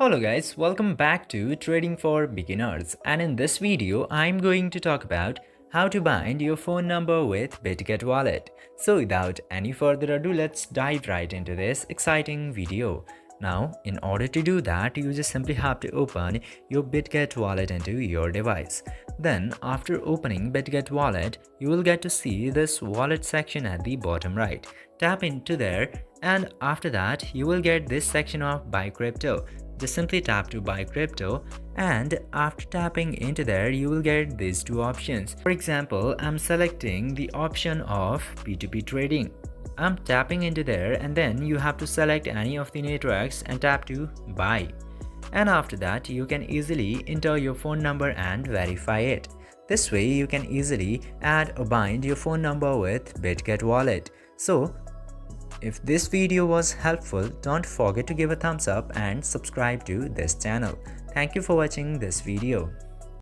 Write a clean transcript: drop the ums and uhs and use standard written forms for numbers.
Hello guys, welcome back to Trading for Beginners, and in this video I'm going to talk about how to bind your phone number with Bitget Wallet. So without any further ado, let's dive right into this exciting video. Now, in order to do that, you just simply have to open your Bitget wallet into your device. Then, after opening Bitget wallet, you will get to see this wallet section at the bottom right. Tap into there, and after that, you will get this section of Buy Crypto. Just simply tap to buy crypto, and after tapping into there you will get these two options. For example, I'm selecting the option of P2P trading. I'm tapping into there, and then you have to select any of the networks and tap to buy. And after that you can easily enter your phone number and verify it. This way you can easily add or bind your phone number with Bitget Wallet. So if this video was helpful, don't forget to give a thumbs up and subscribe to this channel. Thank you for watching this video.